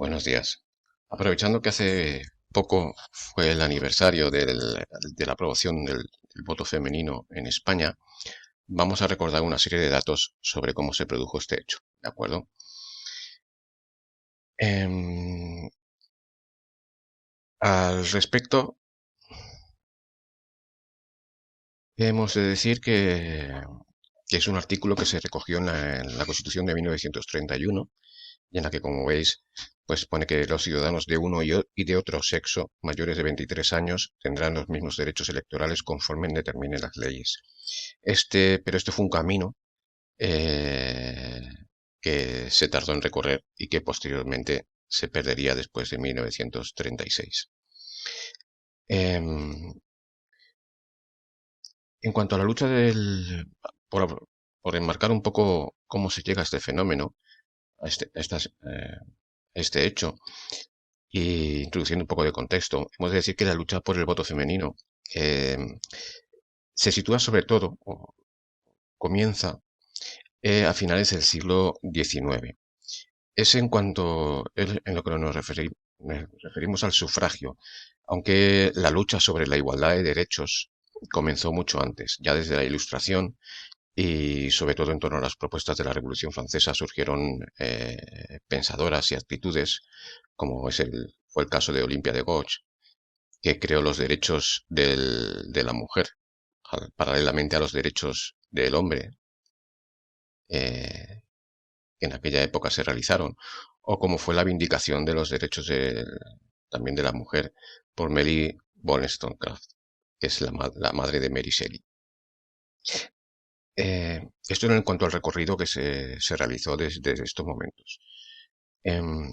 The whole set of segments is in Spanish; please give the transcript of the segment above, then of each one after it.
Buenos días. Aprovechando que hace poco fue el aniversario de la aprobación del voto femenino en España, vamos a recordar una serie de datos sobre cómo se produjo este hecho, ¿de acuerdo? Em, Al respecto, hemos de decir que es un artículo que se recogió en la Constitución de 1931 y en la que, como veis, pues pone que los ciudadanos de uno y de otro sexo mayores de 23 años tendrán los mismos derechos electorales conforme determinen las leyes. Pero este fue un camino eh, que se tardó en recorrer y que posteriormente se perdería después de 1936. Em, en cuanto a la lucha por enmarcar un poco cómo se llega a este fenómeno, a este hecho, y introduciendo un poco de contexto, hemos de decir que la lucha por el voto femenino eh, se sitúa sobre todo, o comienza a finales del siglo XIX. Es en lo que nos referimos al sufragio, aunque la lucha sobre la igualdad de derechos comenzó mucho antes, ya desde la Ilustración y sobre todo en torno a las propuestas de la Revolución Francesa surgieron pensadoras y actitudes, como fue el caso de Olimpia de Gauche, que creó los derechos de la mujer, paralelamente a los derechos del hombre, eh, que en aquella época se realizaron, o como fue la vindicación de los derechos también de la mujer por Mary Wollstonecraft, que es la madre de Mary Shelley. Esto en cuanto al recorrido que se realizó desde estos momentos. En,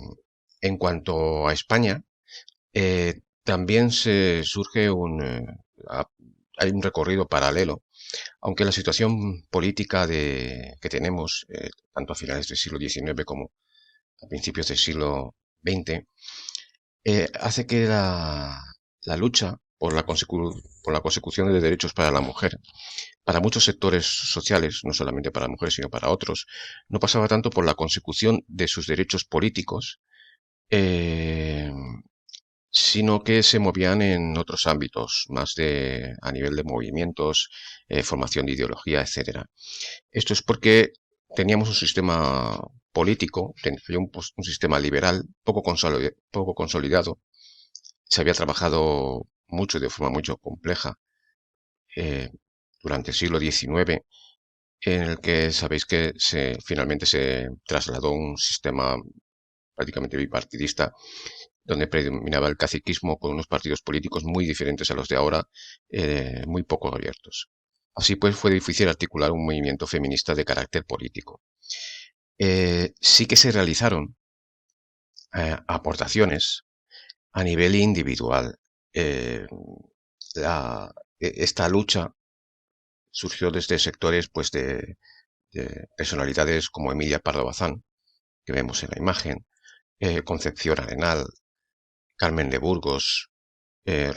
en cuanto a España, también se surge a- hay un recorrido paralelo, aunque la situación política que tenemos, tanto a finales del siglo XIX como a principios del siglo XX, hace que la lucha por la consecución de derechos para la mujer, para muchos sectores sociales, no solamente para mujeres, sino para otros, no pasaba tanto por la consecución de sus derechos políticos, eh, sino que se movían en otros ámbitos, a nivel de movimientos, formación de ideología, etcétera. Esto es porque teníamos un sistema político, había un sistema liberal poco consolidado, se había trabajado mucho y de forma mucho compleja eh, durante el siglo XIX, en el que sabéis que finalmente se trasladó un sistema prácticamente bipartidista, donde predominaba el caciquismo con unos partidos políticos muy diferentes a los de ahora, muy poco abiertos. Así pues, fue difícil articular un movimiento feminista de carácter político. Sí que se realizaron aportaciones a nivel individual. Eh, Esta lucha surgió desde sectores pues, de personalidades como Emilia Pardo Bazán, que vemos en la imagen, Concepción Arenal, Carmen de Burgos,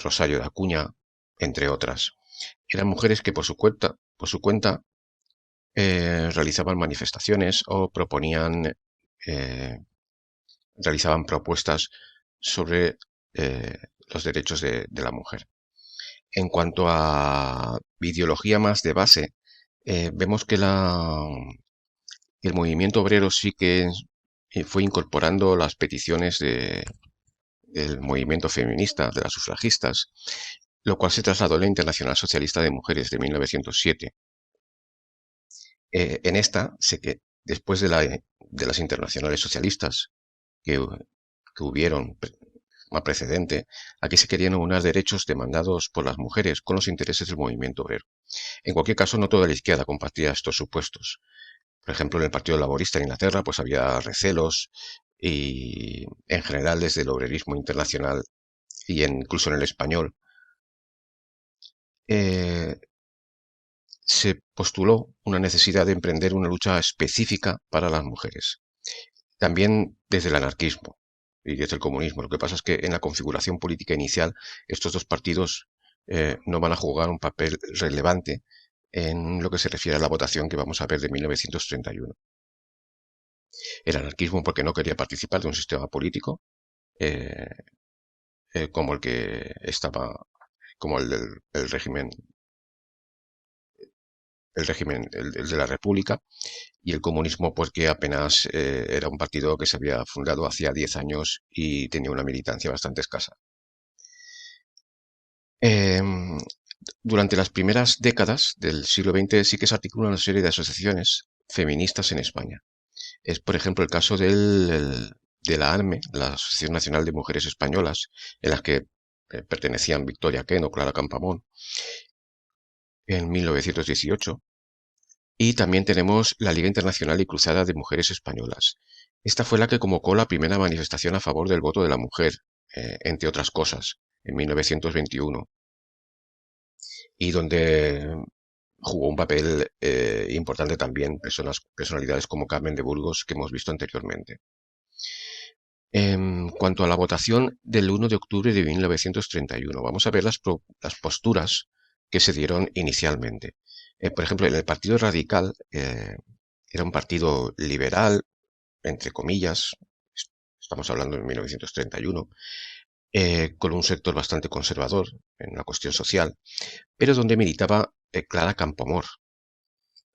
Rosario de Acuña, entre otras. Eran mujeres que por su cuenta realizaban manifestaciones o eh, realizaban propuestas sobre los derechos de la mujer. En cuanto a ideología más de base, vemos que el movimiento obrero sí que fue incorporando las peticiones del movimiento feminista, de las sufragistas, lo cual se trasladó en la Internacional Socialista de Mujeres de 1907. En esta, sé que después de las internacionales socialistas que, que hubieron más precedente, aquí se querían aunar derechos demandados por las mujeres con los intereses del movimiento obrero. En cualquier caso, no toda la izquierda compartía estos supuestos. Por ejemplo, en el Partido Laborista en Inglaterra, pues había recelos y en general desde el obrerismo internacional incluso en el español, eh, se postuló una necesidad de emprender una lucha específica para las mujeres. También desde el anarquismo y desde el comunismo. Lo que pasa es que en la configuración política inicial estos dos partidos no van a jugar un papel relevante en lo que se refiere a la votación que vamos a ver de 1931. El anarquismo porque no quería participar de un sistema político eh, como el que estaba, como el régimen, el de la República, y el comunismo porque apenas era un partido que se había fundado hacía 10 años y tenía una militancia bastante escasa. Em, Durante las primeras décadas del siglo XX sí que se articula una serie de asociaciones feministas en España. Es, por ejemplo, el caso de la ANME, la Asociación Nacional de Mujeres Españolas, en las que pertenecían Victoria Kent o Clara Campoamor en 1918. Y también tenemos la Liga Internacional y Cruzada de Mujeres Españolas. Esta fue la que convocó la primera manifestación a favor del voto de la mujer, entre otras cosas, en 1921, y donde jugó un papel importante también personalidades como Carmen de Burgos que hemos visto anteriormente. En cuanto a la votación del 1 de octubre de 1931, vamos a ver las posturas que se dieron inicialmente. Por ejemplo, en el Partido Radical era un partido liberal, entre comillas, estamos hablando de 1931, con un sector bastante conservador en la cuestión social, pero donde militaba Clara Campoamor,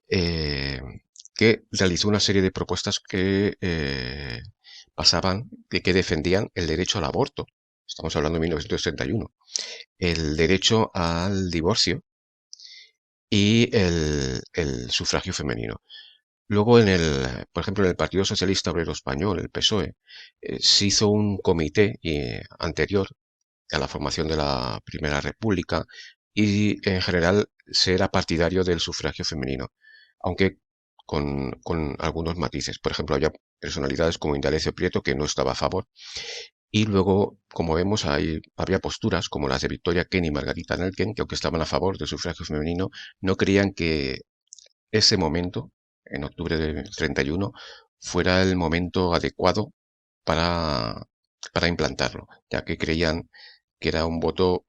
que realizó una serie de propuestas que que defendían el derecho al aborto. Estamos hablando de 1931. El derecho al divorcio y el sufragio femenino. Luego, por ejemplo, en el Partido Socialista Obrero Español, el PSOE, se hizo un comité anterior a la formación de la Primera República y, en general, se era partidario del sufragio femenino, aunque con algunos matices. Por ejemplo, había personalidades como Indalecio Prieto que no estaba a favor. Y luego, como vemos, había posturas como las de Victoria Kent y Margarita Nelken, que aunque estaban a favor del sufragio femenino, no creían que ese momento, en octubre del 31, fuera el momento adecuado para implantarlo, ya que creían que era un voto,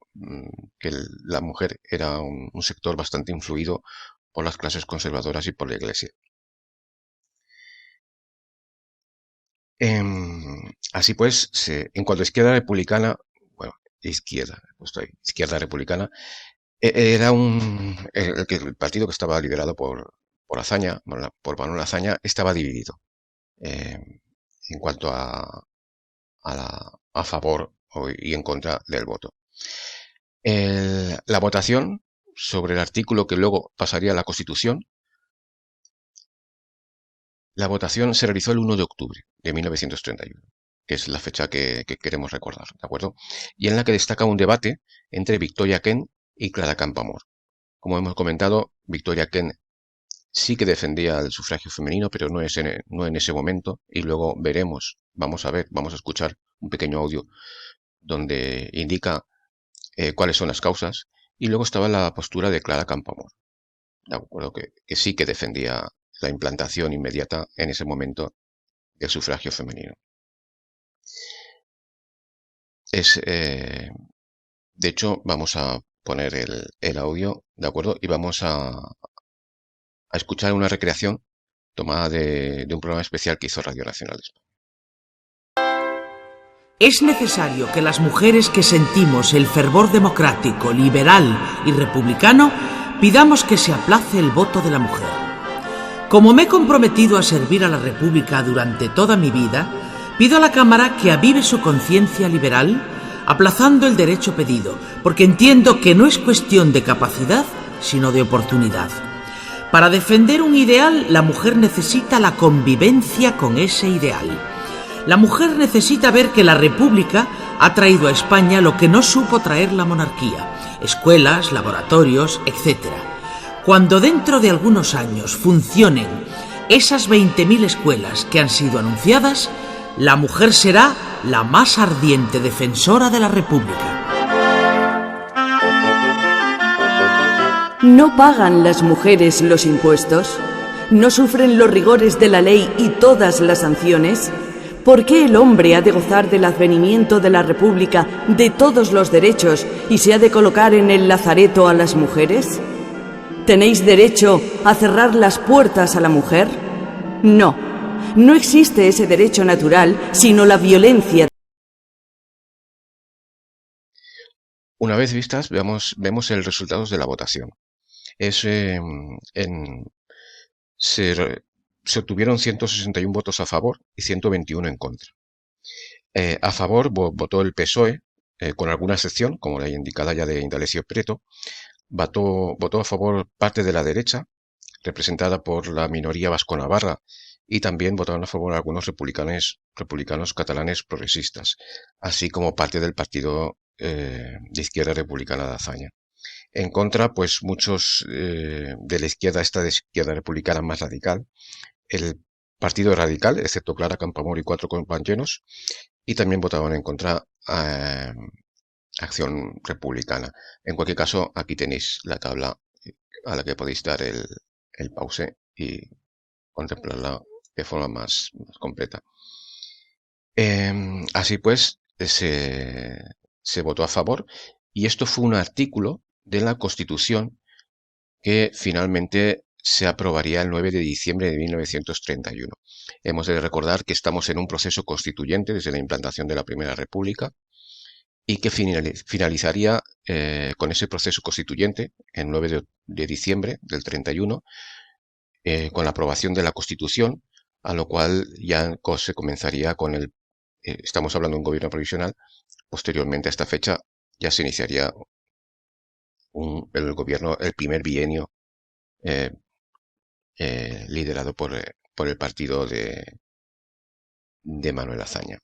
que la mujer era un sector bastante influido por las clases conservadoras y por la Iglesia. Así pues, en cuanto a izquierda republicana, bueno, izquierda republicana, era el partido que estaba liderado por Azaña, por Manuel Azaña, estaba dividido eh, en cuanto a favor y en contra del voto. La votación sobre el artículo que luego pasaría a la Constitución, la votación se realizó el 1 de octubre de 1931, que es la fecha que queremos recordar, ¿de acuerdo? Y en la que destaca un debate entre Victoria Kent y Clara Campoamor. Como hemos comentado, Victoria Kent sí que defendía el sufragio femenino, pero no en ese momento, y luego vamos a escuchar un pequeño audio donde indica cuáles son las causas, y luego estaba la postura de Clara Campoamor, de acuerdo, que sí que defendía la implantación inmediata en ese momento del sufragio femenino. De hecho, vamos a poner el audio, ¿de acuerdo? Y vamos a escuchar una recreación tomada de un programa especial que hizo Radio Nacional de España. Es necesario que las mujeres que sentimos el fervor democrático, liberal y republicano pidamos que se aplace el voto de la mujer. Como me he comprometido a servir a la República durante toda mi vida, pido a la Cámara que avive su conciencia liberal aplazando el derecho pedido, porque entiendo que no es cuestión de capacidad, sino de oportunidad. Para defender un ideal, la mujer necesita la convivencia con ese ideal. La mujer necesita ver que la República ha traído a España lo que no supo traer la monarquía: escuelas, laboratorios, etc. Cuando dentro de algunos años funcionen esas 20.000 escuelas que han sido anunciadas, la mujer será la más ardiente defensora de la República. ¿No pagan las mujeres los impuestos? ¿No sufren los rigores de la ley y todas las sanciones? ¿Por qué el hombre ha de gozar del advenimiento de la República, de todos los derechos, y se ha de colocar en el lazareto a las mujeres? ¿Tenéis derecho a cerrar las puertas a la mujer? No. No existe ese derecho natural, sino la violencia. Una vez vistas, vemos el resultado de la votación. Se obtuvieron 161 votos a favor y 121 en contra. A favor votó el PSOE, con alguna excepción, como la indicada ya de Indalecio Prieto. Votó a favor parte de la derecha, representada por la minoría vasco-navarra, y también votaron a favor algunos republicanos catalanes progresistas, así como parte del partido de izquierda republicana de Azaña. En contra, pues muchos de la izquierda, esta de izquierda republicana más radical, el Partido Radical, excepto Clara Campoamor y 4 compañeros, y también votaron en contra Acción Republicana. En cualquier caso, aquí tenéis la tabla a la que podéis dar el pause y contemplarla de forma más completa. Así pues, se votó a favor, y esto fue un artículo de la Constitución que finalmente se aprobaría el 9 de diciembre de 1931. Hemos de recordar que estamos en un proceso constituyente desde la implantación de la Primera República, y que finalizaría con ese proceso constituyente el 9 de diciembre del 31, con la aprobación de la Constitución, a lo cual ya se comenzaría con estamos hablando de un gobierno provisional. Posteriormente a esta fecha ya se iniciaría el primer bienio liderado por el partido de Manuel Azaña.